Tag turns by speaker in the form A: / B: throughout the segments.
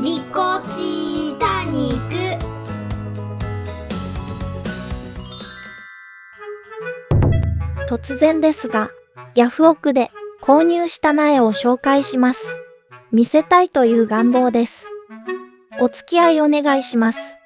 A: リコチタニック。
B: 突然ですが、ヤフオクで購入した苗を紹介します。見せたいという願望です。お付き合いお願いします。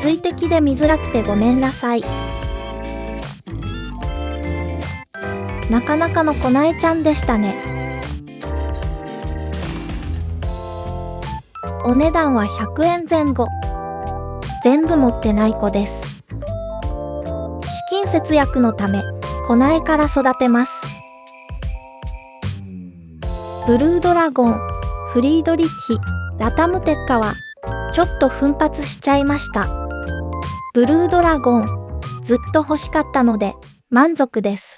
B: 水滴で見づらくてごめんなさい。なかなかのこなえちゃんでしたね。お値段は100円前後。全部持ってない子です。資金節約のため、こなえから育てます。ブルードラゴン、フリードリッヒ、ラタムテッカは、ちょっと奮発しちゃいました。ブルードラゴン、ずっと欲しかったので、満足です。